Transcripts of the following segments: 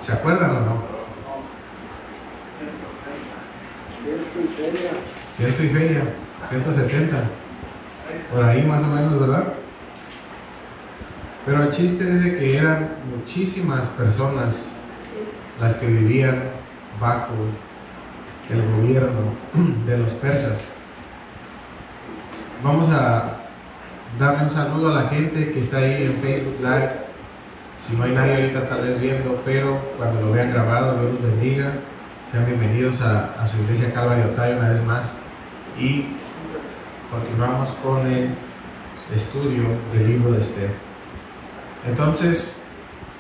¿Se acuerdan o no? Ciento y feria, 170. Por ahí más o menos, ¿verdad? Pero el chiste es de que eran muchísimas personas las que vivían bajo el gobierno de los persas. Vamos a darle un saludo a la gente que está ahí en Facebook Live. Si no hay nadie ahorita tal vez viendo, pero cuando lo vean grabado, Dios los bendiga. Sean bienvenidos a su iglesia Calvario Otay una vez más. Y continuamos con el estudio del libro de Esther. Entonces,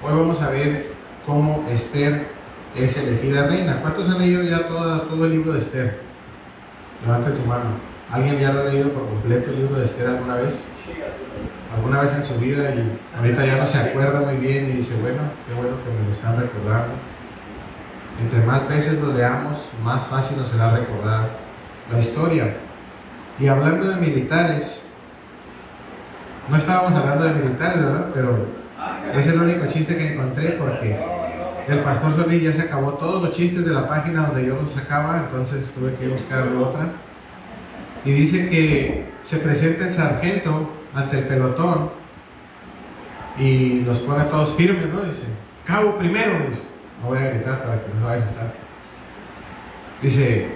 hoy vamos a ver cómo Esther es elegida reina. ¿Cuántos han leído ya todo el libro de Esther? Levanten su mano. ¿Alguien ya lo ha leído por completo el libro de Esther alguna vez? ¿Alguna vez en su vida? Y ahorita ya no se acuerda muy bien y dice, bueno, qué bueno que me lo están recordando. Entre más veces lo leamos, más fácil nos será recordar la historia. Y hablando de militares, no estábamos hablando de militares, ¿verdad? Pero es el único chiste que encontré porque el pastor Solís ya se acabó todos los chistes de la página donde yo los sacaba, entonces tuve que buscar otra. Y dice que se presenta el sargento ante el pelotón y los pone a todos firmes, ¿no? Dice, cabo primero, dice. No voy a gritar para que no se vaya a asustar. Dice,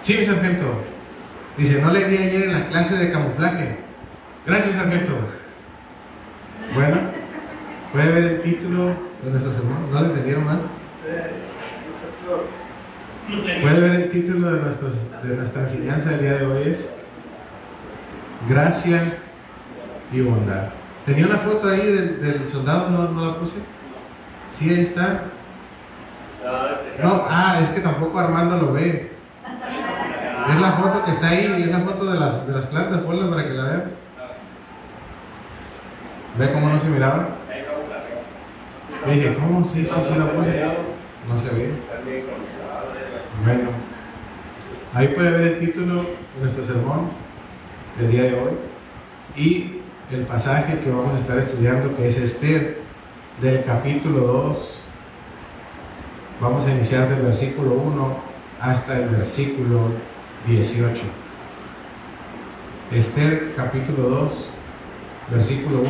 sí, mi sargento. Dice, no le vi ayer en la clase de camuflaje. Gracias, sargento. Bueno, puede ver el título de nuestros hermanos. ¿No lo entendieron mal? Puede ver el título de nuestra enseñanza del día de hoy es Gracia y Bondad. Tenía una foto ahí del soldado, ¿no la puse? Sí, ahí está. No, es que tampoco Armando lo ve. Es la foto que está ahí, es la foto de las plantas, ponla para que la vean. ¿Ve cómo no se miraba? Le dije, ¿cómo? Sí, la puse. No se ve. Bueno, ahí puede ver el título de nuestro sermón del día de hoy y el pasaje que vamos a estar estudiando, que es Esther, del capítulo 2. Vamos a iniciar del versículo 1 hasta el versículo 18. Esther, capítulo 2, versículo 1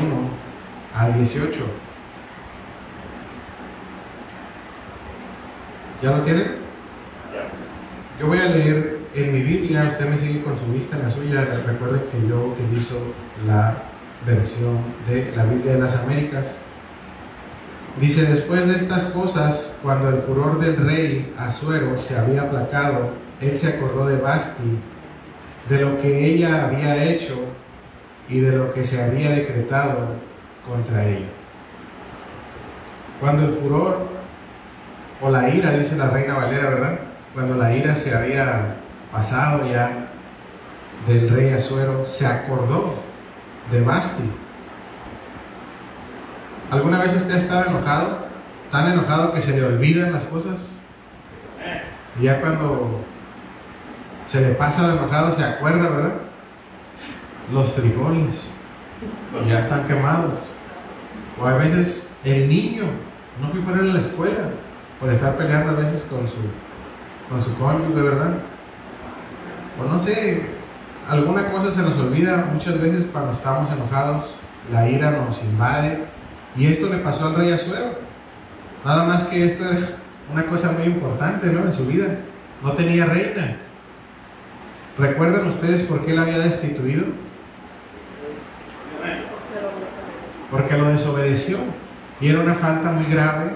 al 18. ¿Ya lo tienen? Yo voy a leer en mi Biblia, usted me sigue con su vista en la suya. Recuerden que yo utilizo la versión de la Biblia de las Américas. Dice, después de estas cosas, cuando el furor del rey Asuero se había aplacado, él se acordó de Vasti, de lo que ella había hecho y de lo que se había decretado contra ella. Cuando el furor, o la ira, dice la Reina Valera, ¿verdad? Cuando la ira se había pasado ya del rey Asuero, se acordó de Vasti. ¿Alguna vez usted ha estado enojado? ¿Tan enojado que se le olvidan las cosas? Y ya cuando se le pasa lo enojado se acuerda, ¿verdad? Los frijoles ya están quemados. O a veces el niño no fui por él a la escuela por estar peleando a veces con su cónyuge, ¿verdad? O no sé, alguna cosa se nos olvida muchas veces cuando estamos enojados, la ira nos invade. Y esto le pasó al rey Asuero. Nada más que esto era una cosa muy importante, ¿no? En su vida. No tenía reina. ¿Recuerdan ustedes por qué la había destituido? Porque lo desobedeció. Y era una falta muy grave.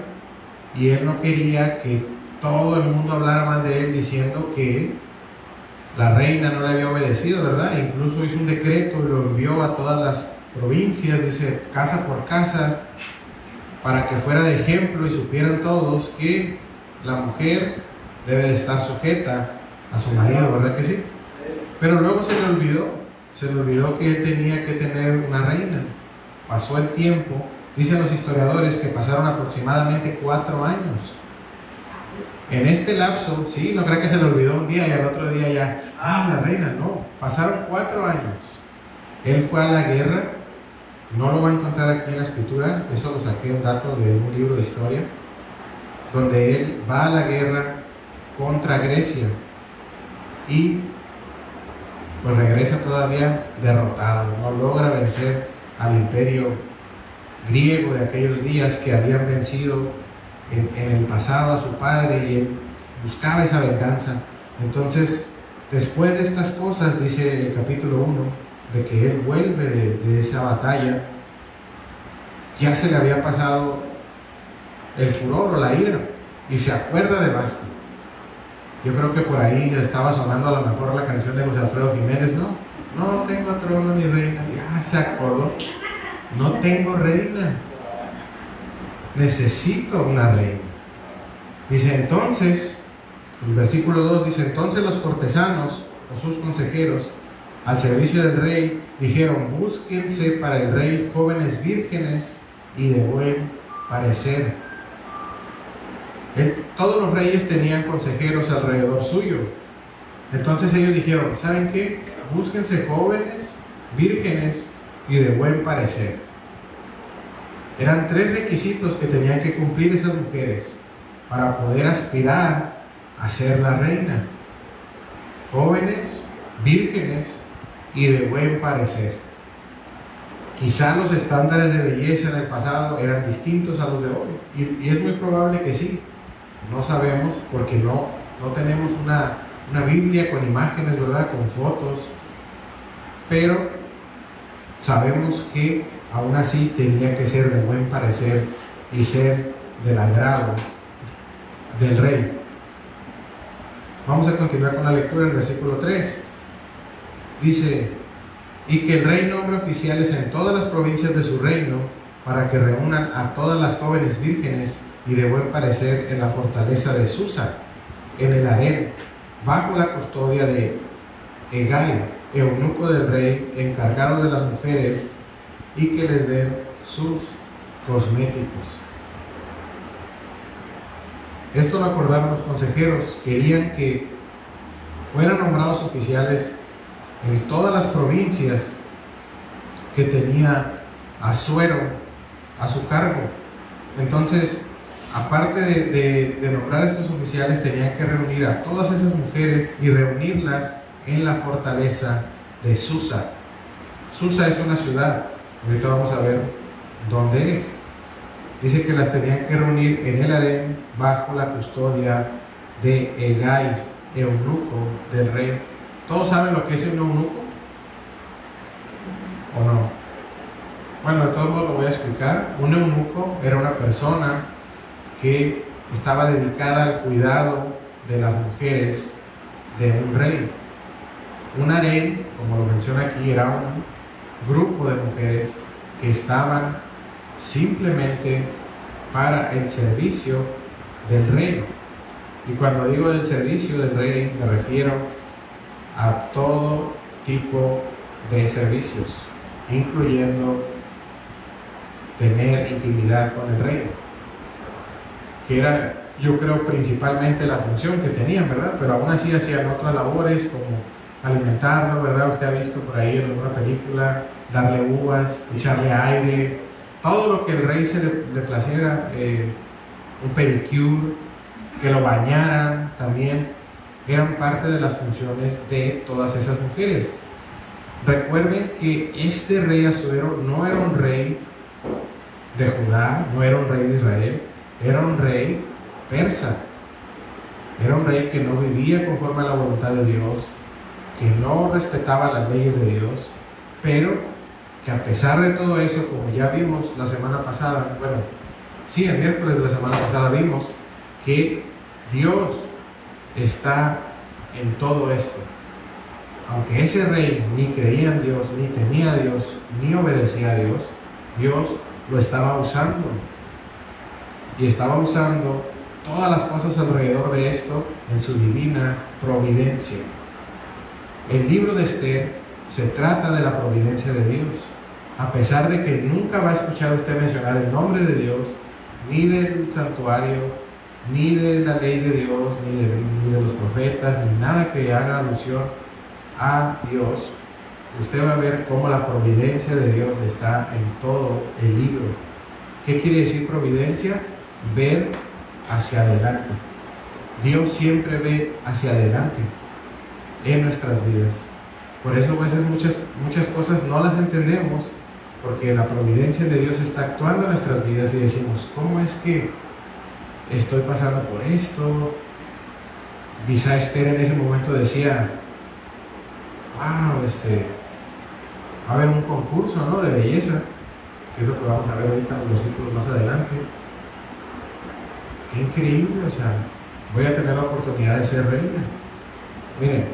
Y él no quería que todo el mundo hablara mal de él diciendo que la reina no le había obedecido, ¿verdad? Incluso hizo un decreto y lo envió a todas las provincias, dice, casa por casa, para que fuera de ejemplo y supieran todos que la mujer debe de estar sujeta a su marido, ¿verdad que sí? Pero luego se le olvidó que él tenía que tener una reina. Pasó el tiempo, dicen los historiadores que pasaron aproximadamente 4 años. En este lapso, sí, no creo que se le olvidó un día y al otro día ya, la reina, no, pasaron 4 años. Él fue a la guerra. No lo va a encontrar aquí en la escritura, eso lo saqué un dato de un libro de historia. donde él va a la guerra contra Grecia y pues regresa todavía derrotado, no logra vencer al imperio griego de aquellos días que habían vencido en el pasado a su padre, y él buscaba esa venganza. Entonces, después de estas cosas, dice el capítulo 1, de que él vuelve de esa batalla, ya se le había pasado el furor o la ira y se acuerda de Vasto. Yo creo que por ahí estaba sonando a lo mejor la canción de José Alfredo Jiménez, no tengo trono ni reina. Ya se acordó, no tengo reina, necesito una reina. Dice entonces, el versículo 2 dice: entonces los cortesanos o sus consejeros al servicio del rey dijeron: búsquense para el rey jóvenes vírgenes y de buen parecer. Todos los reyes tenían consejeros alrededor suyo. Entonces ellos dijeron: ¿saben qué? Búsquense jóvenes, vírgenes y de buen parecer. Eran 3 requisitos que tenían que cumplir esas mujeres para poder aspirar a ser la reina: jóvenes, vírgenes y de buen parecer. Quizá los estándares de belleza en el pasado eran distintos a los de hoy, y es muy probable que sí. No sabemos porque no tenemos una Biblia con imágenes, ¿verdad?, con fotos, pero sabemos que aún así tenía que ser de buen parecer y ser del agrado del rey. Vamos a continuar con la lectura en el versículo 3. Dice: y que el rey nombre oficiales en todas las provincias de su reino, para que reúnan a todas las jóvenes vírgenes y de buen parecer en la fortaleza de Susa, en el harén, bajo la custodia de Hegai, eunuco del rey, encargado de las mujeres, y que les den sus cosméticos. Esto lo acordaron los consejeros. Querían que fueran nombrados oficiales en todas las provincias que tenía Asuero a su cargo. Entonces, aparte de nombrar estos oficiales, tenían que reunir a todas esas mujeres y reunirlas en la fortaleza de Susa. Susa es una ciudad, ahorita vamos a ver dónde es. Dice que las tenían que reunir en el harén bajo la custodia de Hegai, eunuco del rey. ¿Todos saben lo que es un eunuco? ¿O no? Bueno, de todos modos lo voy a explicar. Un eunuco era una persona que estaba dedicada al cuidado de las mujeres de un rey. Un harén, como lo menciona aquí, era un grupo de mujeres que estaban simplemente para el servicio del rey. Y cuando digo del servicio del rey, me refiero a todo tipo de servicios, incluyendo tener intimidad con el rey, que era, yo creo, principalmente la función que tenían, ¿verdad? Pero aún así hacían otras labores como alimentarlo, ¿verdad? Usted ha visto por ahí en alguna película, darle uvas, echarle aire, todo lo que el rey se le placiera, un pedicure, que lo bañaran también, eran parte de las funciones de todas esas mujeres. Recuerden que este rey Asuero no era un rey de Judá, no era un rey de Israel, era un rey persa. Era un rey que no vivía conforme a la voluntad de Dios, que no respetaba las leyes de Dios, pero que a pesar de todo eso, como ya vimos la semana pasada, bueno, sí, el miércoles de la semana pasada vimos que Dios está en todo esto. Aunque ese rey ni creía en Dios, ni temía a Dios, ni obedecía a Dios, Dios lo estaba usando. Y estaba usando todas las cosas alrededor de esto en su divina providencia. El libro de Esther se trata de la providencia de Dios. A pesar de que nunca va a escuchar usted mencionar el nombre de Dios, ni del santuario, ni de la ley de Dios, ni de los profetas, ni nada que haga alusión a Dios, usted va a ver cómo la providencia de Dios está en todo el libro. ¿Qué quiere decir providencia? Ver hacia adelante. Dios siempre ve hacia adelante en nuestras vidas. Por eso a veces muchas cosas no las entendemos, porque la providencia de Dios está actuando en nuestras vidas y decimos, ¿cómo es que estoy pasando por esto? Quizá Esther en ese momento decía, wow, va a haber un concurso, ¿no?, de belleza, que es lo que vamos a ver ahorita en los versículos más adelante. Qué increíble, o sea, voy a tener la oportunidad de ser reina. Miren,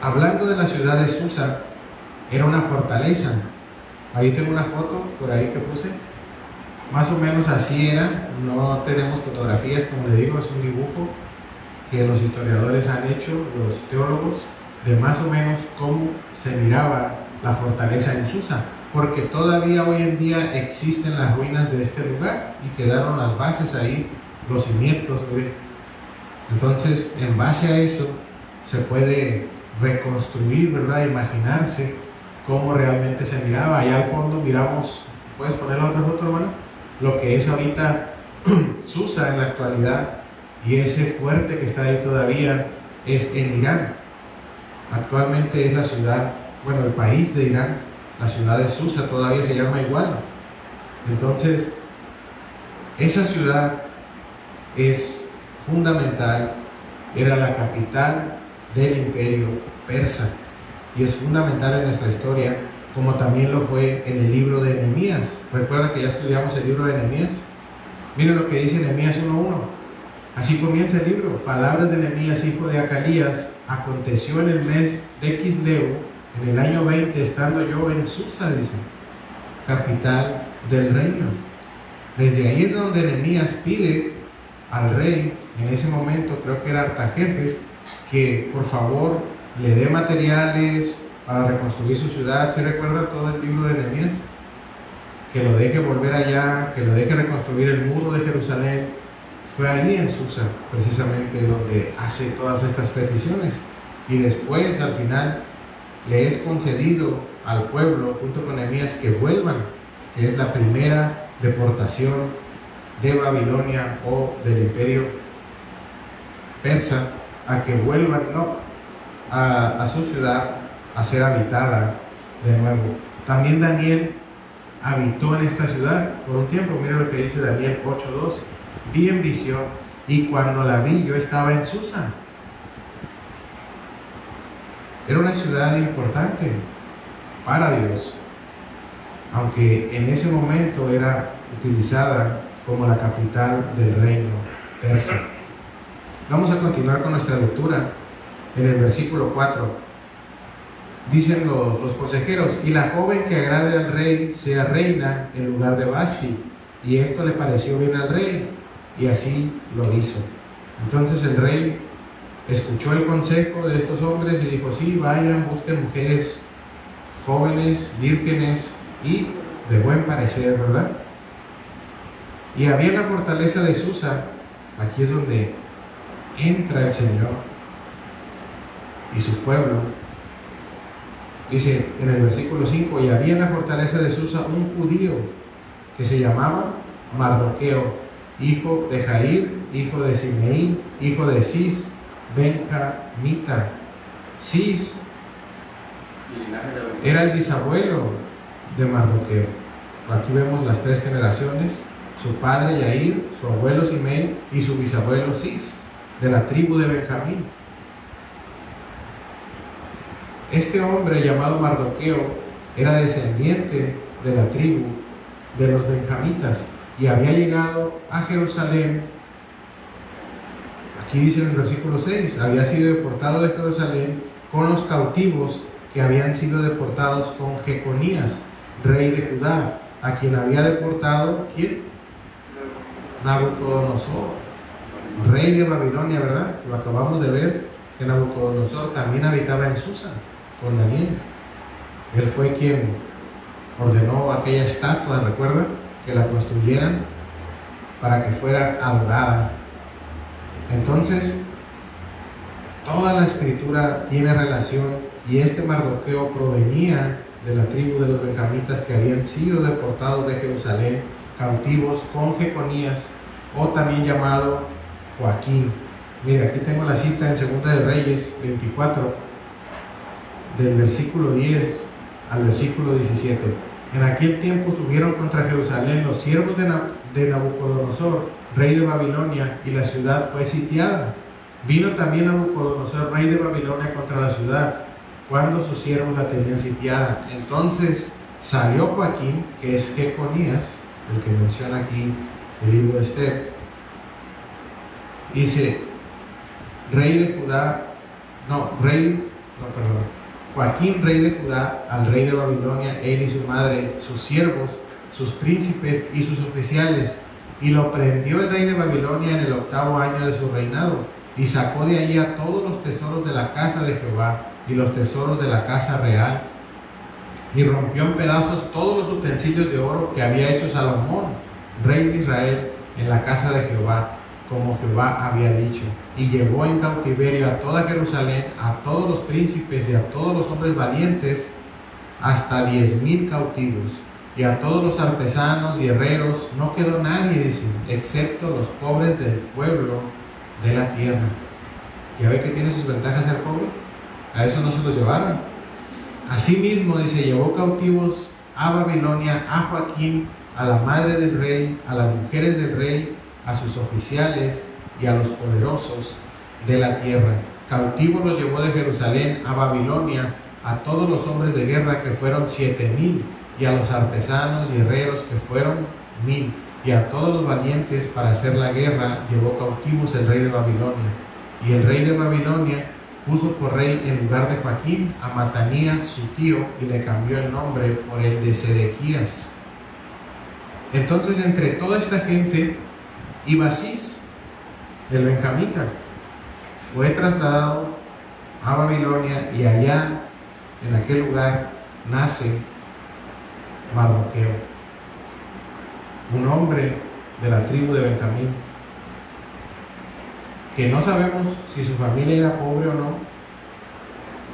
hablando de la ciudad de Susa, era una fortaleza. Ahí tengo una foto por ahí que puse. Más o menos así era. No tenemos fotografías, como le digo, es un dibujo que los historiadores han hecho, los teólogos, de más o menos cómo se miraba la fortaleza en Susa, porque todavía hoy en día existen las ruinas de este lugar y quedaron las bases ahí, los cimientos. Entonces, en base a eso se puede reconstruir, ¿verdad?, imaginarse cómo realmente se miraba. Allá al fondo miramos, ¿puedes poner la otra foto, hermano? Lo que es ahorita Susa en la actualidad, y ese fuerte que está ahí todavía es en Irán. Actualmente es la ciudad, bueno, el país de Irán, la ciudad de Susa todavía se llama igual. Entonces, esa ciudad es fundamental, era la capital del imperio persa y es fundamental en nuestra historia, como también lo fue en el libro de Nehemías. Recuerda que ya estudiamos el libro de Nehemías. Miren lo que dice Nehemías 1:1. Así comienza el libro. Palabras de Nehemías, hijo de Acalías. Aconteció en el mes de Quisleu, en el año 20, estando yo en Susa, dice, capital del reino. Desde ahí es donde Nehemías pide al rey, en ese momento creo que era Artajerjes, que por favor le dé materiales para reconstruir su ciudad. ¿Se recuerda todo el libro de Nehemías? Que lo deje volver allá, que lo deje reconstruir el muro de Jerusalén. Fue ahí en Susa, precisamente, donde hace todas estas peticiones. Y después, al final, le es concedido al pueblo, junto con Nehemías, que vuelvan, que es la primera deportación de Babilonia o del imperio persa, a que vuelvan, a su ciudad, a ser habitada de nuevo. También Daniel habitó en esta ciudad por un tiempo. Mira lo que dice Daniel 8:2. Vi en visión, y cuando la vi yo estaba en Susa. Era una ciudad importante para Dios, aunque en ese momento era utilizada como la capital del reino persa. Vamos a continuar con nuestra lectura en el versículo 4. Dicen los consejeros, y la joven que agrade al rey sea reina en lugar de Vasti. Y esto le pareció bien al rey, y así lo hizo. Entonces el rey escuchó el consejo de estos hombres y dijo, sí, vayan, busquen mujeres jóvenes, vírgenes y de buen parecer, ¿verdad? Y había en la fortaleza de Susa, aquí es donde entra el Señor y su pueblo. Dice en el versículo 5, y había en la fortaleza de Susa un judío que se llamaba Mardoqueo, hijo de Jair, hijo de Simeí, hijo de Cis, benjamita. Cis era el bisabuelo de Mardoqueo. Aquí vemos las tres generaciones: su padre Yair, su abuelo Simei y su bisabuelo Cis, de la tribu de Benjamín. Este hombre llamado Mardoqueo era descendiente de la tribu de los benjamitas y había llegado a Jerusalén. Aquí dice en el versículo 6, había sido deportado de Jerusalén con los cautivos que habían sido deportados con Jeconías, rey de Judá, a quien había deportado, ¿quién? Nabucodonosor, rey de Babilonia, ¿verdad? Lo acabamos de ver, que Nabucodonosor también habitaba en Susa con Daniel. Él fue quien ordenó aquella estatua, ¿recuerda? Que la construyeran para que fuera adorada. Entonces, toda la escritura tiene relación, y este Mardoqueo provenía de la tribu de los benjamitas que habían sido deportados de Jerusalén, cautivos con Jeconías, o también llamado Joaquín. Mira, aquí tengo la cita en 2 de Reyes 24, del versículo 10 al versículo 17. En aquel tiempo subieron contra Jerusalén los siervos de Nabucodonosor, rey de Babilonia, y la ciudad fue sitiada. Vino también Nabucodonosor, rey de Babilonia, contra la ciudad, cuando sus siervos la tenían sitiada. Entonces salió Joaquín, que es Jeconías, el que menciona aquí el libro de Esther. Dice, Joaquín, rey de Judá, al rey de Babilonia, él y su madre, sus siervos, sus príncipes y sus oficiales. Y lo prendió el rey de Babilonia en el 8º año de su reinado, y sacó de allí a todos los tesoros de la casa de Jehová y los tesoros de la casa real, y rompió en pedazos todos los utensilios de oro que había hecho Salomón, rey de Israel, en la casa de Jehová, como Jehová había dicho, y llevó en cautiverio a toda Jerusalén, a todos los príncipes y a todos los hombres valientes, hasta 10,000 cautivos, y a todos los artesanos y herreros. No quedó nadie, dice, excepto los pobres del pueblo de la tierra. ¿Ya ve que tiene sus ventajas ser pobre? A eso no se los llevaron. Asimismo, dice, llevó cautivos a Babilonia a Joaquín, a la madre del rey, a las mujeres del rey, a sus oficiales y a los poderosos de la tierra. Cautivos los llevó de Jerusalén a Babilonia a todos los hombres de guerra, que fueron 7,000, y a los artesanos y herreros, que fueron 1,000, y a todos los valientes para hacer la guerra llevó cautivos el rey de Babilonia. Y el rey de Babilonia puso por rey en lugar de Joaquín a Matanías su tío, y le cambió el nombre por el de Sedequías. Entonces entre toda esta gente iba Cis, el benjamita, fue trasladado a Babilonia, y allá en aquel lugar nace Mardoqueo, un hombre de la tribu de Benjamín, que no sabemos si su familia era pobre o no,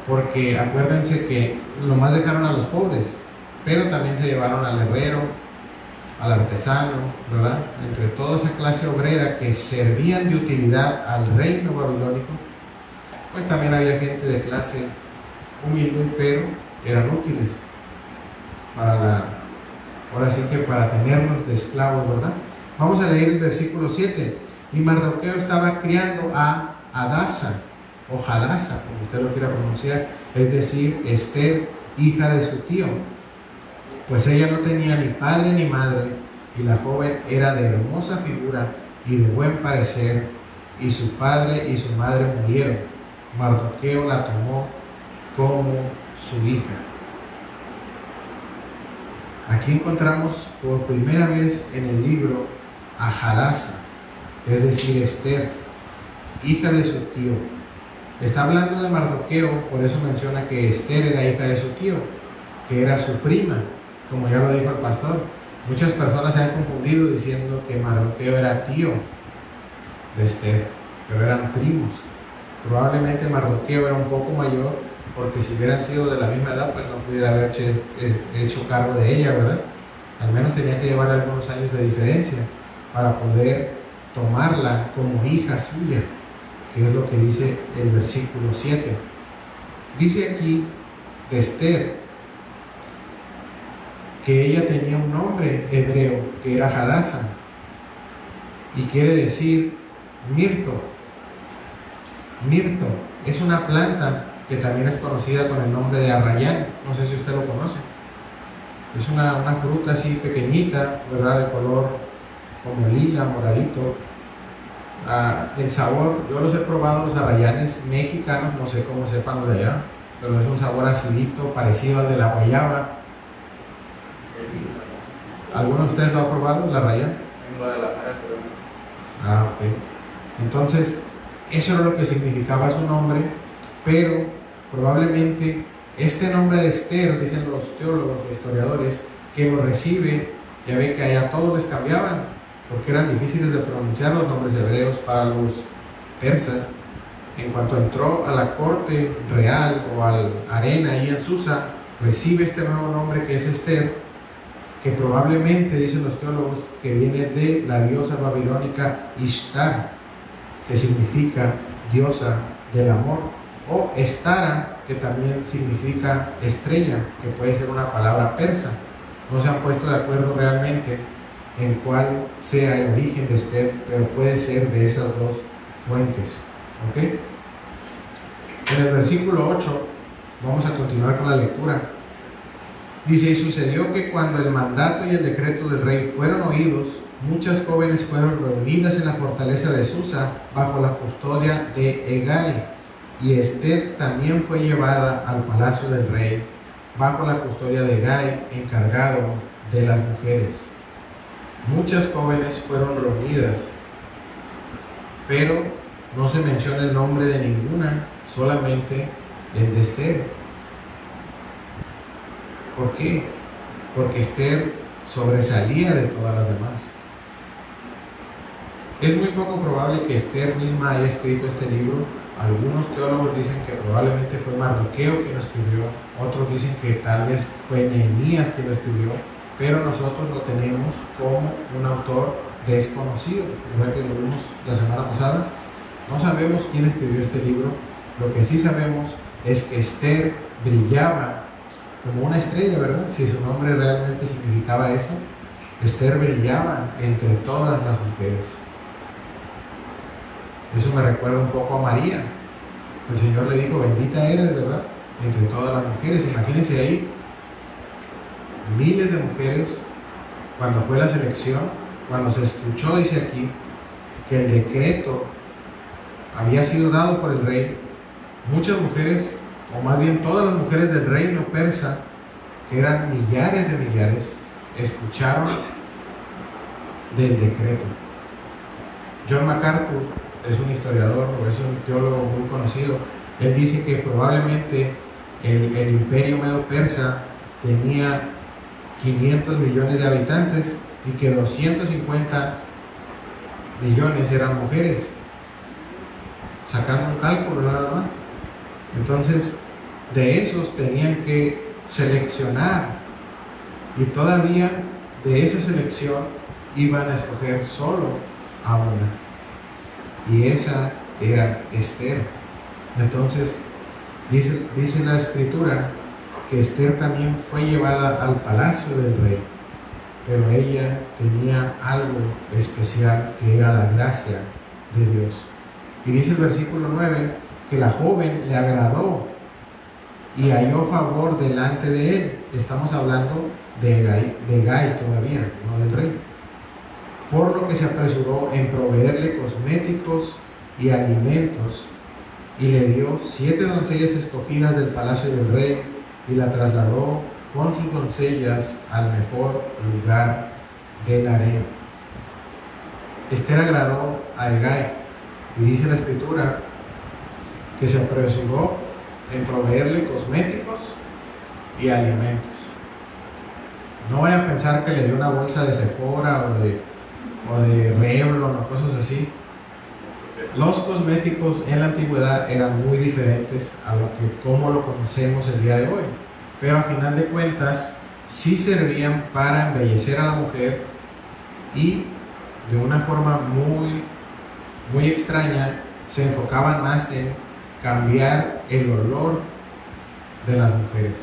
porque acuérdense que nomás dejaron a los pobres, pero también se llevaron al herrero, al artesano, ¿verdad? Entre toda esa clase obrera que servían de utilidad al reino babilónico, pues también había gente de clase humilde, pero eran útiles ahora sí que para tenerlos de esclavos, ¿verdad? Vamos a leer el versículo 7. Y Mardoqueo estaba criando a Hadasa, o Hadasa, como usted lo quiera pronunciar, es decir, Esther, hija de su tío, pues ella no tenía ni padre ni madre, y la joven era de hermosa figura y de buen parecer, y su padre y su madre murieron. Mardoqueo la tomó como su hija. Aquí encontramos por primera vez en el libro a Hadasa, es decir, Esther, hija de su tío. Está hablando de Mardoqueo, por eso menciona que Esther era hija de su tío, que era su prima, como ya lo dijo el pastor. Muchas personas se han confundido diciendo que Mardoqueo era tío de Esther, pero eran primos. Probablemente Mardoqueo era un poco mayor, porque si hubieran sido de la misma edad, pues no pudiera haber hecho cargo de ella, ¿verdad? Al menos tenía que llevar algunos años de diferencia para poder tomarla como hija suya, que es lo que dice el versículo 7. Dice aquí de Esther que ella tenía un nombre hebreo, que era Hadasa, y quiere decir mirto. Mirto es una planta que también es conocida con el nombre de arrayán. No sé si usted lo conoce. Es una fruta así pequeñita, ¿verdad? De color como lila, moradito. El sabor, yo los he probado, los arrayanes mexicanos, no sé cómo sepan los de allá, pero es un sabor acidito, parecido al de la guayaba. ¿Alguno de ustedes lo ha probado, el arrayán? En Guadalajara, ok. Entonces, eso era lo que significaba su nombre, pero probablemente este nombre de Esther, dicen los teólogos o historiadores, que lo recibe, ya ve que allá todos les cambiaban, porque eran difíciles de pronunciar los nombres hebreos para los persas. En cuanto entró a la corte real o al arena ahí en Susa, recibe este nuevo nombre que es Esther, que probablemente, dicen los teólogos, que viene de la diosa babilónica Ishtar, que significa diosa del amor, o Estara, que también significa estrella, que puede ser una palabra persa. No se han puesto de acuerdo realmente en cuál sea el origen de Esther, pero puede ser de esas dos fuentes. ¿Ok? En el versículo 8, vamos a continuar con la lectura. Dice: y sucedió que cuando el mandato y el decreto del rey fueron oídos, muchas jóvenes fueron reunidas en la fortaleza de Susa bajo la custodia de Hegai, y Esther también fue llevada al palacio del rey bajo la custodia de Hegai, encargado de las mujeres. Muchas jóvenes fueron reunidas, pero no se menciona el nombre de ninguna, solamente el de Esther. ¿Por qué? Porque Esther sobresalía de todas las demás. Es muy poco probable que Esther misma haya escrito este libro. Algunos teólogos dicen que probablemente fue Mardoqueo quien lo escribió, otros dicen que tal vez fue Nehemías quien lo escribió, pero nosotros lo tenemos como un autor desconocido. Igual que lo vimos la semana pasada, no sabemos quién escribió este libro. Lo que sí sabemos es que Esther brillaba como una estrella, ¿verdad? Si su nombre realmente significaba eso, Esther brillaba entre todas las mujeres. Eso me recuerda un poco a María. El Señor le dijo: bendita eres, ¿verdad?, entre todas las mujeres. Imagínense ahí, miles de mujeres, cuando fue la selección, cuando se escuchó, dice aquí, que el decreto había sido dado por el rey, muchas mujeres, o más bien todas las mujeres del reino persa, que eran millares de millares, escucharon del decreto. John MacArthur es un historiador, o es un teólogo muy conocido. Él dice que probablemente el imperio medo-persa tenía 500 millones de habitantes y que 250 millones eran mujeres, sacando un cálculo nada más. Entonces, de esos tenían que seleccionar, y todavía de esa selección iban a escoger solo a una, y esa era Esther. Entonces dice la escritura que Esther también fue llevada al palacio del rey, pero ella tenía algo especial, que era la gracia de Dios. Y dice el versículo 9 que la joven le agradó y halló favor delante de él. Estamos hablando de Hegai todavía, no del rey. Por lo que se apresuró en proveerle cosméticos y alimentos, y le dio 7 doncellas escogidas del palacio del rey, y la trasladó con sus doncellas al mejor lugar del harén. Esther agradó a Hegai, y dice la escritura que se apresuró en proveerle cosméticos y alimentos. No vaya a pensar que le dio una bolsa de Sephora o de Revlon o cosas así. Los cosméticos en la antigüedad eran muy diferentes a como lo conocemos el día de hoy, pero a final de cuentas sí servían para embellecer a la mujer, y de una forma muy extraña se enfocaban más en cambiar el olor de las mujeres.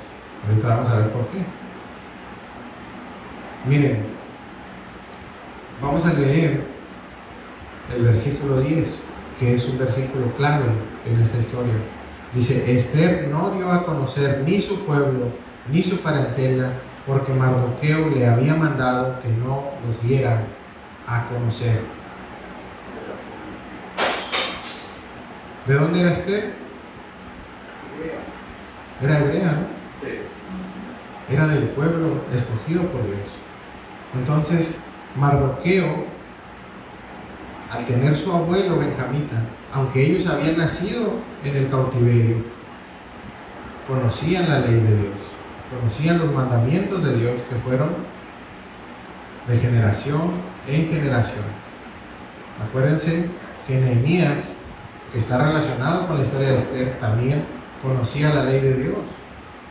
Ahorita vamos a ver por qué. Miren, vamos a leer el versículo 10, que es un versículo clave en esta historia. Dice: Esther no dio a conocer ni su pueblo ni su parentela, porque Mardoqueo le había mandado que no los diera a conocer. ¿De dónde era Esther? Era hebrea, ¿no? Sí. Era del pueblo escogido por Dios. Entonces, Mardoqueo, al tener su abuelo benjamita, aunque ellos habían nacido en el cautiverio, conocían la ley de Dios, conocían los mandamientos de Dios, que fueron de generación en generación. Acuérdense que Nehemías, que está relacionado con la historia de Esther, también conocía la ley de Dios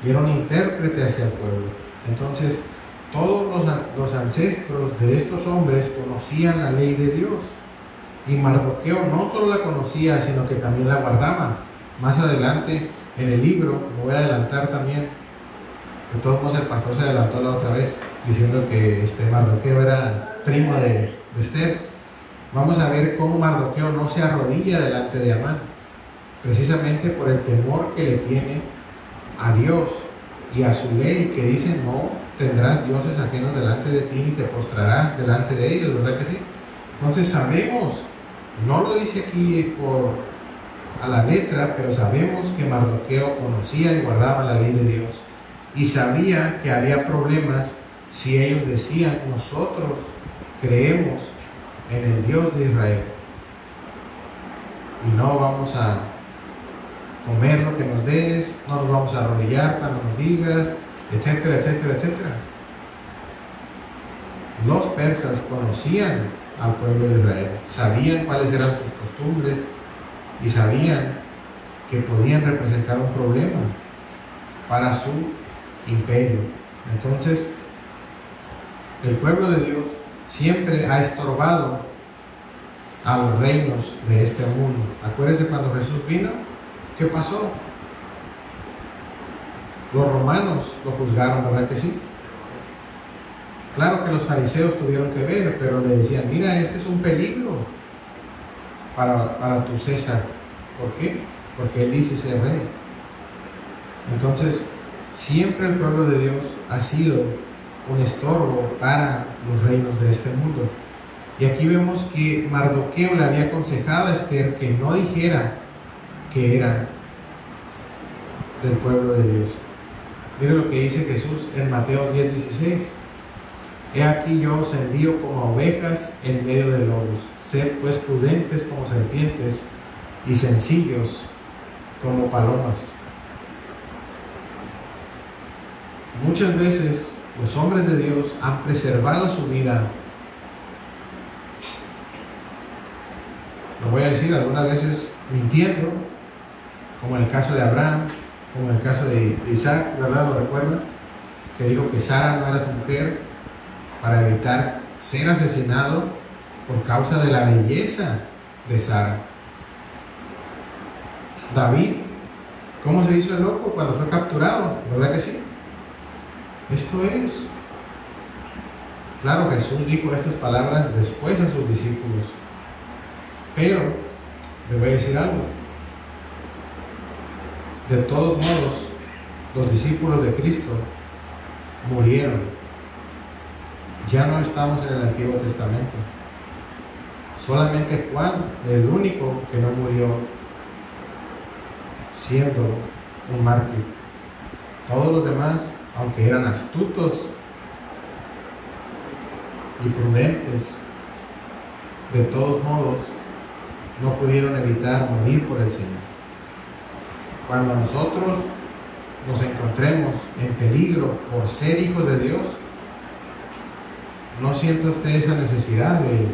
y era un intérprete hacia el pueblo. Entonces, todos los ancestros de estos hombres conocían la ley de Dios. Y Mardoqueo no solo la conocía, sino que también la guardaba. Más adelante en el libro, me voy a adelantar también, de todos modos el pastor se adelantó la otra vez, diciendo que Mardoqueo era primo de Esther. Vamos a ver cómo Mardoqueo no se arrodilla delante de Amán, precisamente por el temor que le tiene a Dios y a su ley, que dice: no tendrás dioses ajenos delante de ti, ni te postrarás delante de ellos, ¿verdad que sí? Entonces sabemos, no lo dice aquí a la letra, pero sabemos que Mardoqueo conocía y guardaba la ley de Dios, y sabía que había problemas si ellos decían: nosotros creemos en el Dios de Israel y no vamos a comer lo que nos des, no nos vamos a arrodillar cuando nos digas, etcétera, etcétera, etcétera. Los persas conocían al pueblo de Israel, sabían cuáles eran sus costumbres y sabían que podían representar un problema para su imperio. Entonces, el pueblo de Dios siempre ha estorbado a los reinos de este mundo. Acuérdense cuando Jesús vino, ¿qué pasó? Los romanos lo juzgaron, ¿verdad que sí? Claro que los fariseos tuvieron que ver, pero le decían: mira, este es un peligro para tu César. ¿Por qué? Porque él dice ser rey. Entonces, siempre el pueblo de Dios ha sido un estorbo para los reinos de este mundo. Y aquí vemos que Mardoqueo le había aconsejado a Esther que no dijera que era del pueblo de Dios. Mire lo que dice Jesús en Mateo 10:16. He aquí yo os envío como ovejas en medio de lobos. Sed pues prudentes como serpientes y sencillos como palomas. Muchas veces los hombres de Dios han preservado su vida. Lo voy a decir, algunas veces mintiendo, como en el caso de Abraham, como en el caso de Isaac, ¿verdad? ¿Lo recuerdan? Que dijo que Sara no era su mujer para evitar ser asesinado por causa de la belleza de Sara. David, ¿cómo se hizo el loco cuando fue capturado? ¿Verdad que sí? Esto es. Claro, Jesús dijo estas palabras después a sus discípulos. Pero, les voy a decir algo. De todos modos, los discípulos de Cristo murieron. Ya no estamos en el Antiguo Testamento. Solamente Juan, el único que no murió siendo un mártir. Todos los demás, aunque eran astutos y prudentes, de todos modos no pudieron evitar morir por el Señor. Cuando nosotros nos encontremos en peligro por ser hijos de Dios, no sienta usted esa necesidad de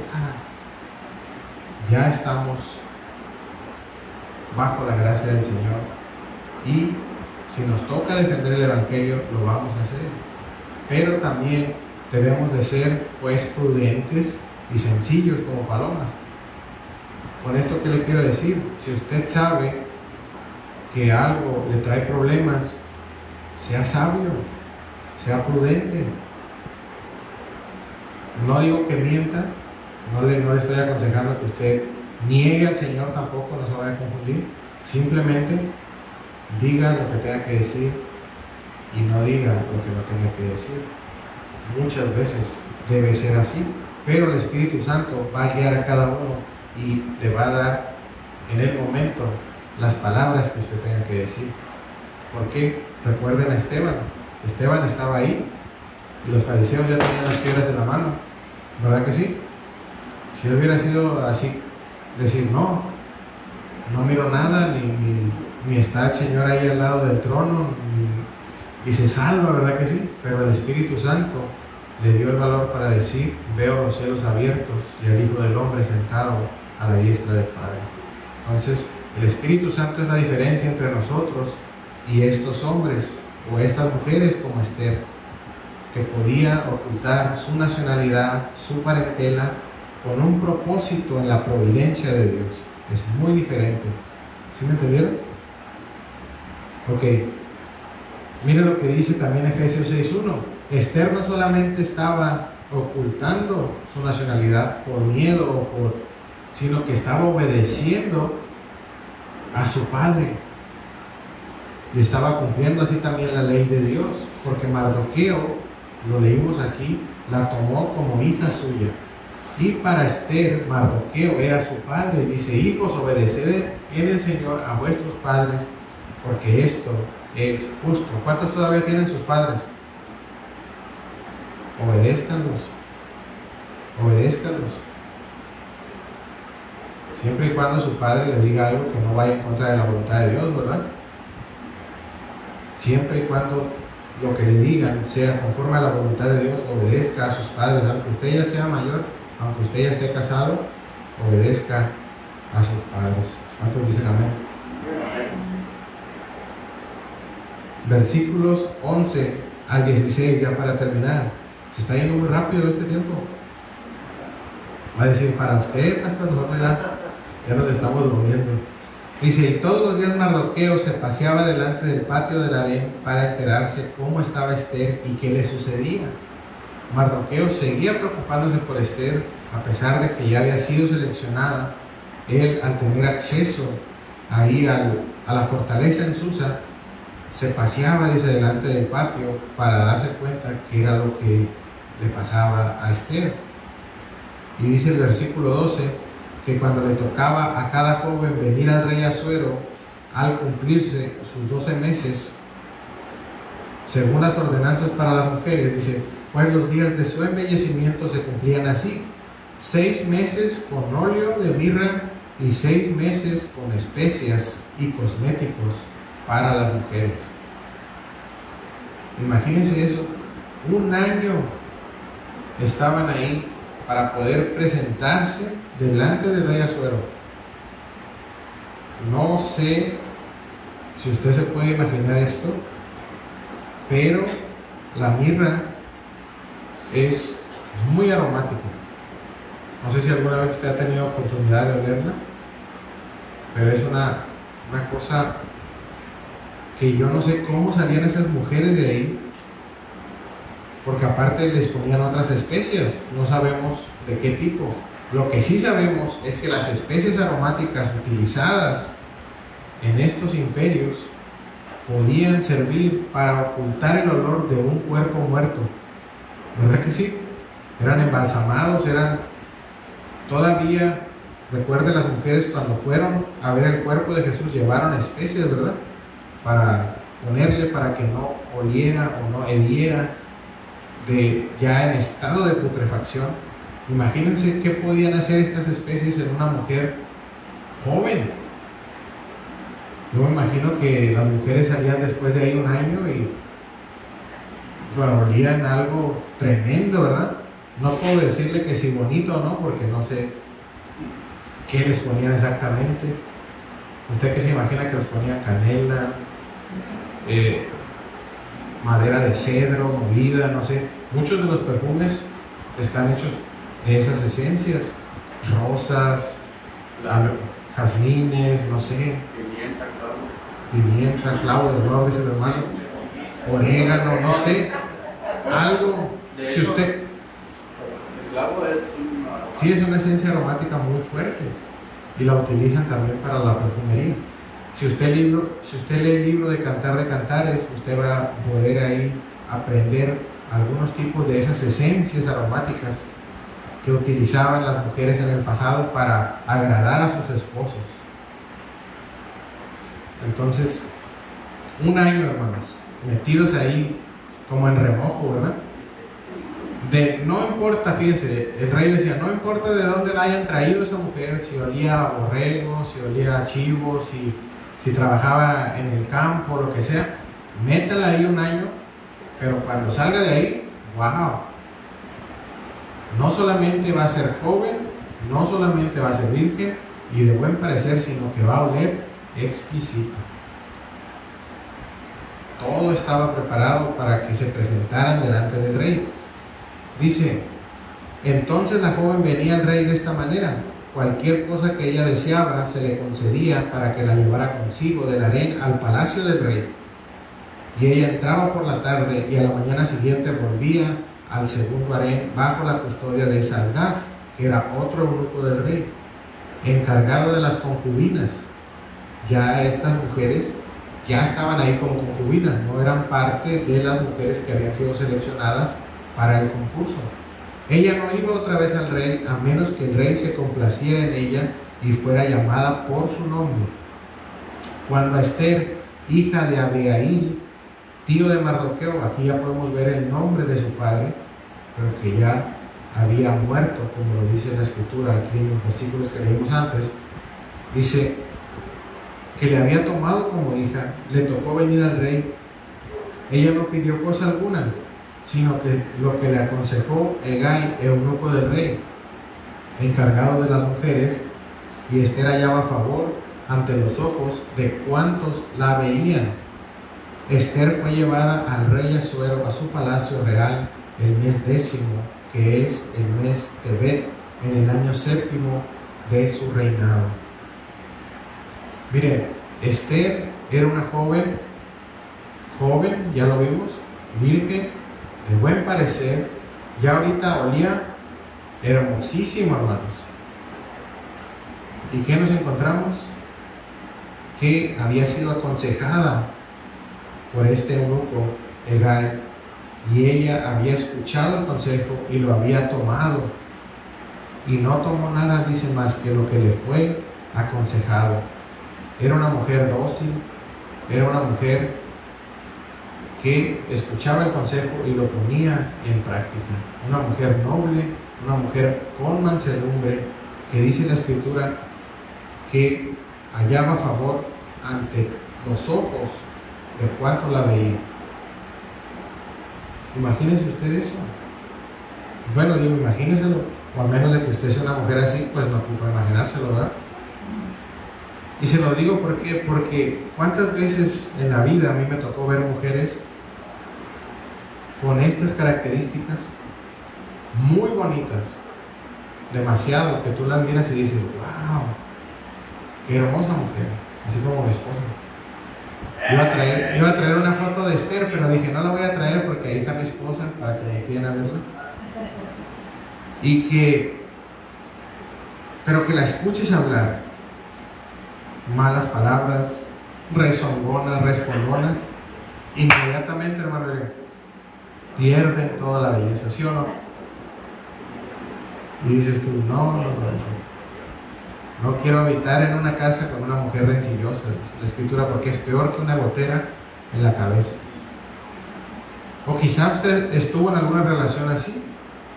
ya estamos bajo la gracia del Señor y si nos toca defender el Evangelio, lo vamos a hacer. Pero también debemos de ser pues prudentes y sencillos como palomas. Con esto, ¿qué le quiero decir? Si usted sabe que algo le trae problemas, sea sabio, sea prudente. No digo que mienta, no le estoy aconsejando que usted niegue al Señor tampoco, no se vaya a confundir. Simplemente diga lo que tenga que decir y no diga lo que no tenga que decir. Muchas veces debe ser así, pero el Espíritu Santo va a guiar a cada uno y le va a dar en el momento las palabras que usted tenga que decir. Porque recuerden a Esteban. Esteban estaba ahí y los fariseos ya tenían las piedras en la mano, ¿verdad que sí? Si él hubiera sido así, decir no miro nada, ni está el Señor ahí al lado del trono, y se salva, ¿verdad que sí? Pero el Espíritu Santo le dio el valor para decir: veo los cielos abiertos y al Hijo del Hombre sentado a la diestra del Padre. Entonces, el Espíritu Santo es la diferencia entre nosotros y estos hombres o estas mujeres como Esther. que podía ocultar su nacionalidad, su parentela, con un propósito en la providencia de Dios. Es muy diferente. ¿Sí me entendieron? Ok. Miren lo que dice también Efesios 6:1. Esther no solamente estaba ocultando su nacionalidad por miedo sino que estaba obedeciendo a su padre y estaba cumpliendo así también la ley de Dios, porque Mardoqueo, lo leímos aquí, la tomó como hija suya. Y para Esther, Mardoqueo era su padre. Dice: hijos, obedeced en el Señor a vuestros padres, porque esto es justo. ¿Cuántos todavía tienen sus padres? Obedézcanlos. Obedézcanlos. Siempre y cuando su padre le diga algo que no vaya en contra de la voluntad de Dios, ¿verdad? Siempre y cuando lo que le digan sea conforme a la voluntad de Dios, obedezca a sus padres. Aunque usted ya sea mayor, aunque usted ya esté casado, obedezca a sus padres. ¿Cuántos dicen amén? Versículos 11 al 16, ya para terminar. Se está yendo muy rápido este tiempo. Va a decir: para usted, hasta nosotros ya nos estamos moviendo. Dice: y todos los días Mardoqueo se paseaba delante del patio del harén para enterarse cómo estaba Esther y qué le sucedía. Mardoqueo seguía preocupándose por Esther, a pesar de que ya había sido seleccionada. Él, al tener acceso ahí a la fortaleza en Susa, se paseaba, dice, delante del patio para darse cuenta qué era lo que le pasaba a Esther. Y dice el versículo 12 que cuando le tocaba a cada joven venir al rey Asuero al cumplirse sus 12 meses, según las ordenanzas para las mujeres, dice, pues los días de su embellecimiento se cumplían así: 6 meses con óleo de mirra y 6 meses con especias y cosméticos para las mujeres. Imagínense eso, 1 año estaban ahí para poder presentarse delante del rey Asuero. No sé si usted se puede imaginar esto, pero la mirra es muy aromática. No sé si alguna vez usted ha tenido oportunidad de olerla, pero es una cosa que yo no sé cómo salían esas mujeres de ahí, porque aparte les ponían otras especias, no sabemos de qué tipo. Lo que sí sabemos es que las especies aromáticas utilizadas en estos imperios podían servir para ocultar el olor de un cuerpo muerto. ¿Verdad que sí? Eran embalsamados, todavía, recuerden, las mujeres cuando fueron a ver el cuerpo de Jesús llevaron especias, ¿verdad? Para ponerle, para que no oliera o no hediera ya en estado de putrefacción. Imagínense qué podían hacer estas especies en una mujer joven. Yo me imagino que las mujeres salían después de ahí 1 año y bueno, olían algo tremendo, ¿verdad? No puedo decirle que si bonito o no, porque no sé qué les ponían exactamente. ¿Usted qué se imagina que les ponían? Canela, madera de cedro, molida, no sé. Muchos de los perfumes están hechos de esas esencias, rosas, jazmines, no sé, pimienta, clavo de olor, dice el hermano, orégano, no sé, algo. Si usted, el clavo es una esencia aromática muy fuerte y la utilizan también para la perfumería. Si usted lee el libro de Cantar de Cantares, usted va a poder ahí aprender algunos tipos de esas esencias aromáticas que utilizaban las mujeres en el pasado para agradar a sus esposos. Entonces, 1 año, hermanos, metidos ahí como en remojo, ¿verdad? No importa, fíjense, el rey decía, no importa de dónde la hayan traído esa mujer, si olía a borrego, si olía a chivo, si trabajaba en el campo, lo que sea, métala ahí 1 año, pero cuando salga de ahí, wow, no solamente va a ser joven, no solamente va a ser virgen y de buen parecer, sino que va a oler exquisito. todo estaba preparado para que se presentaran delante del rey. Dice, entonces la joven venía al rey de esta manera: cualquier cosa que ella deseaba se le concedía para que la llevara consigo del harén al palacio del rey. Y ella entraba por la tarde y a la mañana siguiente volvía al segundo harén bajo la custodia de Sasgaz, que era otro eunuco del rey, encargado de las concubinas. Ya estas mujeres ya estaban ahí como concubinas, no eran parte de las mujeres que habían sido seleccionadas para el concurso. Ella no iba otra vez al rey a menos que el rey se complaciera en ella y fuera llamada por su nombre. Cuando Esther, hija de Abihail, tío de Mardoqueo, aquí ya podemos ver el nombre de su padre, pero que ya había muerto, como lo dice la escritura aquí en los versículos que leímos antes, dice que le había tomado como hija, le tocó venir al rey. Ella no pidió cosa alguna, sino que lo que le aconsejó Hegai, eunuco del rey, encargado de las mujeres, y Esther hallaba favor ante los ojos de cuantos la veían. Esther fue llevada al rey Asuero a su palacio real el mes 10º, que es el mes Tebet, en el año 7º de su reinado. Miren, Esther era una joven, ya lo vimos, virgen, de buen parecer, ya ahorita olía hermosísimo, hermanos. ¿Y qué nos encontramos? Que había sido aconsejada por este eunuco Hegai, y ella había escuchado el consejo y lo había tomado, y no tomó nada, dice, más que lo que le fue aconsejado. Era una mujer dócil, era una mujer que escuchaba el consejo y lo ponía en práctica. Una mujer noble, una mujer con mansedumbre, que dice la escritura que hallaba favor ante los ojos de cuanto la veía. Imagínense usted eso. Bueno, digo, imagínenselo, o al menos de que usted sea una mujer así, pues no ocupa imaginárselo, ¿verdad? Y se lo digo porque cuántas veces en la vida a mí me tocó ver mujeres con estas características muy bonitas, demasiado, que tú las miras y dices, wow, qué hermosa mujer, así como mi esposa. Iba a traer una foto de Esther, pero dije, no la voy a traer porque ahí está mi esposa para que me vayan a verla. Pero que la escuches hablar malas palabras, rezongona, respondona, inmediatamente, hermano, pierden toda la belleza, ¿sí o no? Y dices tú, no quiero habitar en una casa con una mujer rencillosa, dice la escritura, porque es peor que una gotera en la cabeza. O quizás usted estuvo en alguna relación así,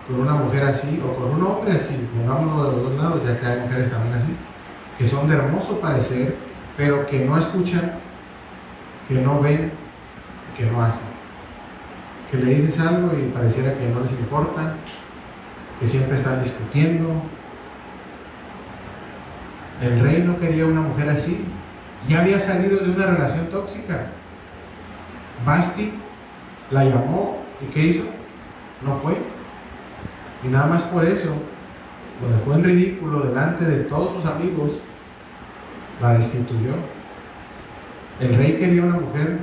con una mujer así, o con un hombre así, pongámoslo de los dos lados, ya que hay mujeres también así, que son de hermoso parecer, pero que no escuchan, que no ven, que no hacen. Que le dices algo y pareciera que no les importa, que siempre están discutiendo. El rey no quería una mujer así. Ya había salido de una relación tóxica. Vasti la llamó y ¿qué hizo? No fue. Y nada más por eso lo dejó en ridículo delante de todos sus amigos. La destituyó. El rey quería una mujer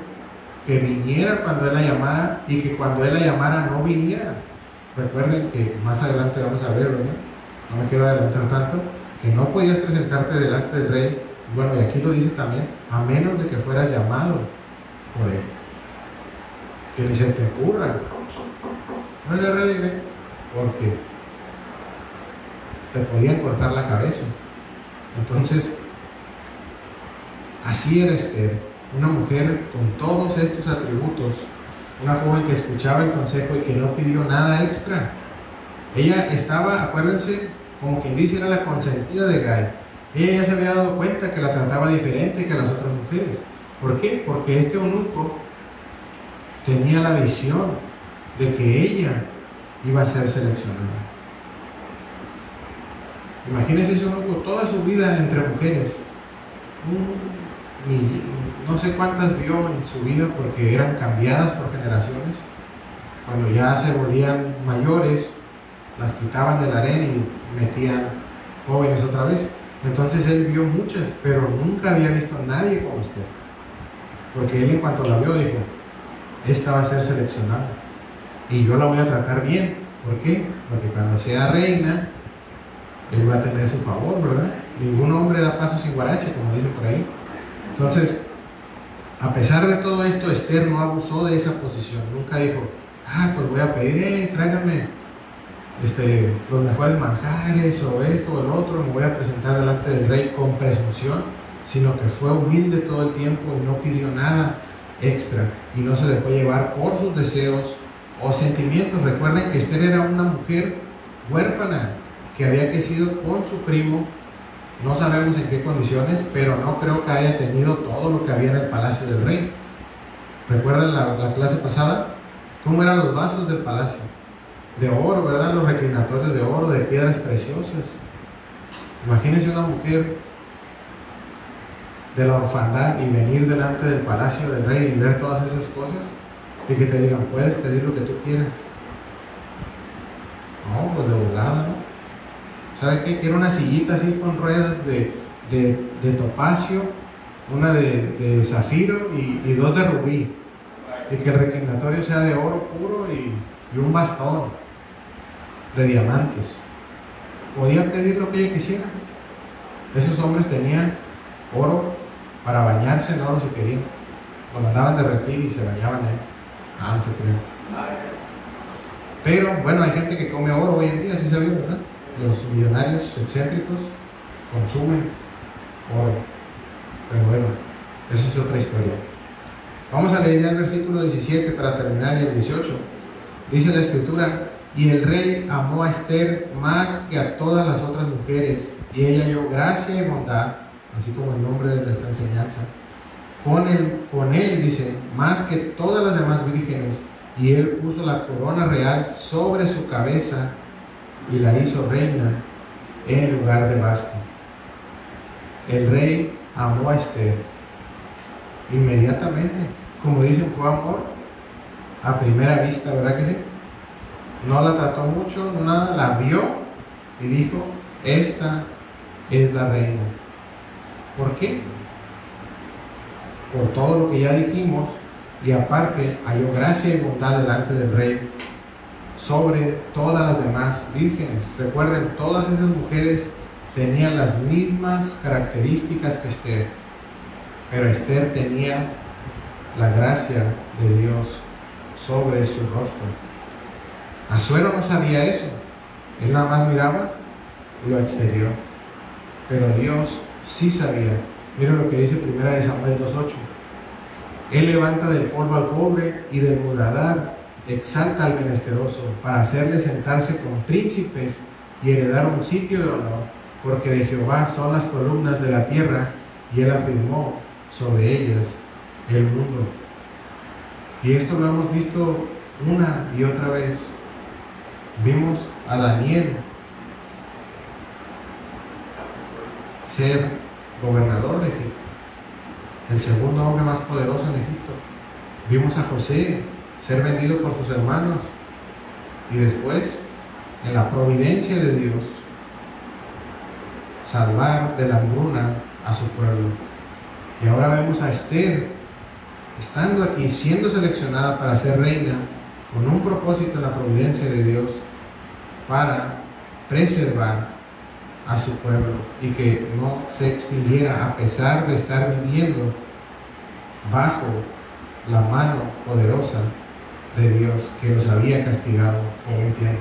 que viniera cuando él la llamara y que cuando él la llamara no viniera. Recuerden que más adelante vamos a verlo, ¿no? No me quiero adelantar tanto, que no podías presentarte delante del rey. Bueno, y aquí lo dice también, a menos de que fueras llamado por él. Que ni se te ocurra. Oiga, rey, ve, porque te podían cortar la cabeza. Entonces, así era Esther, una mujer con todos estos atributos, una joven que escuchaba el consejo y que no pidió nada extra. Ella estaba, acuérdense, como quien dice, era la consentida de Hegai. Ella ya se había dado cuenta que la trataba diferente que a las otras mujeres. ¿Por qué? Porque este eunuco tenía la visión de que ella iba a ser seleccionada. Imagínense ese eunuco toda su vida entre mujeres. no sé cuántas vio en su vida porque eran cambiadas por generaciones. Cuando ya se volvían mayores, las quitaban del harén y metían jóvenes otra vez. Entonces él vio muchas, pero nunca había visto a nadie como Esther. Porque él en cuanto la vio dijo, esta va a ser seleccionada y yo la voy a tratar bien. ¿Por qué? Porque cuando sea reina, él va a tener su favor, ¿verdad? Ningún hombre da paso sin guarache, como dice por ahí. Entonces, a pesar de todo esto, Esther no abusó de esa posición. Nunca dijo, pues voy a pedir, tráigame los mejores manjares o esto o el otro, me voy a presentar delante del rey con presunción, sino que fue humilde todo el tiempo y no pidió nada extra y no se dejó llevar por sus deseos o sentimientos. Recuerden que Esther era una mujer huérfana que había crecido con su primo, no sabemos en qué condiciones, pero no creo que haya tenido todo lo que había en el palacio del rey. ¿Recuerdan la clase pasada? ¿Cómo eran los vasos del palacio? De oro, ¿verdad? Los reclinatorios de oro, de piedras preciosas. Imagínense una mujer de la orfandad y venir delante del palacio del rey y ver todas esas cosas y que te digan, puedes pedir lo que tú quieras. No, pues de volada, ¿no? ¿Sabe qué? Quiero una sillita así con ruedas de topacio, una de zafiro y dos de rubí. Y que el reclinatorio sea de oro puro y un bastón de diamantes. Podía pedir lo que ella quisiera. Esos hombres tenían oro para bañarse en oro si querían. Lo mandaban derretir y se bañaban en él. No se crean. Pero bueno, hay gente que come oro hoy en día, así se ve, ¿verdad? Los millonarios excéntricos consumen oro. Pero bueno, eso es otra historia. Vamos a leer ya el versículo 17 para terminar y el 18. Dice la escritura, y el rey amó a Esther más que a todas las otras mujeres, y ella halló gracia y bondad, así como el nombre de nuestra enseñanza. Con él, dice, más que todas las demás vírgenes, y él puso la corona real sobre su cabeza y la hizo reina en lugar de Vasti. El rey amó a Esther inmediatamente, como dicen, fue amor a primera vista, ¿verdad que sí? No la trató mucho, nada, la vio y dijo, esta es la reina. ¿Por qué? Por todo lo que ya dijimos, y aparte halló gracia y bondad delante del rey sobre todas las demás vírgenes. Recuerden, todas esas mujeres tenían las mismas características que Esther, pero Esther tenía la gracia de Dios sobre su rostro. Asuero no sabía eso, él nada más miraba lo exterior, pero Dios sí sabía. Miren lo que dice 1 Samuel 2:8. Él levanta del polvo al pobre y del muladar exalta al menesteroso para hacerle sentarse con príncipes y heredar un sitio de honor, porque de Jehová son las columnas de la tierra y él afirmó sobre ellas el mundo. Y esto lo hemos visto una y otra vez. Vimos a Daniel ser gobernador de Egipto, el segundo hombre más poderoso en Egipto. Vimos a José ser vendido por sus hermanos y después, en la providencia de Dios, salvar de la hambruna a su pueblo. Y ahora vemos a Esther estando aquí, siendo seleccionada para ser reina, con un propósito en la providencia de Dios, para preservar a su pueblo y que no se extinguiera a pesar de estar viviendo bajo la mano poderosa de Dios que los había castigado por un tiempo.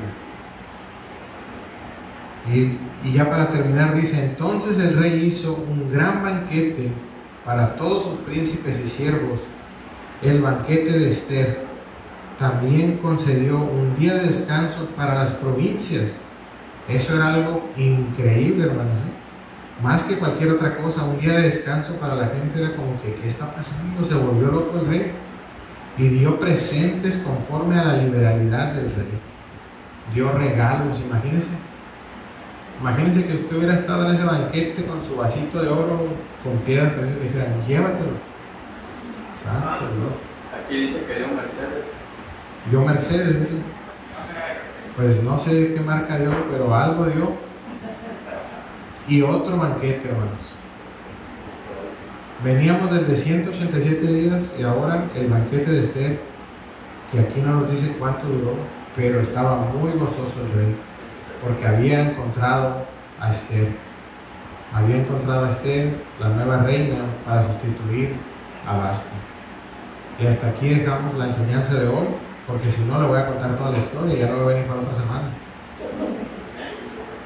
Y ya para terminar dice, entonces el rey hizo un gran banquete para todos sus príncipes y siervos, el banquete de Esther. También concedió un día de descanso para las provincias. Eso era algo increíble, hermanos, ¿eh? Más que cualquier otra cosa, un día de descanso para la gente era como que, ¿qué está pasando? Se volvió loco el rey. Y dio presentes conforme a la liberalidad del rey. Dio regalos, imagínense. Imagínense que usted hubiera estado en ese banquete con su vasito de oro, con piedras preciosas, y dijeran, llévatelo. Santo Dios. Aquí dice que dio Mercedes. Dio Mercedes, dice. Pues no sé qué marca dio, pero algo dio. Y otro banquete, hermanos. Veníamos desde 187 días y ahora el banquete de Esther, que aquí no nos dice cuánto duró, pero estaba muy gozoso el rey, porque había encontrado a Esther. Había encontrado a Esther, la nueva reina, para sustituir a Vasti. Y hasta aquí dejamos la enseñanza de hoy, porque si no le voy a contar toda la historia y ya no voy a venir para otra semana.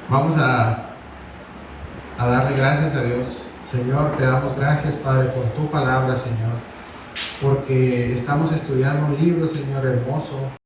Vamos a darle gracias a Dios. Señor, te damos gracias, Padre, por tu palabra, Señor, porque estamos estudiando un libro, Señor, hermoso,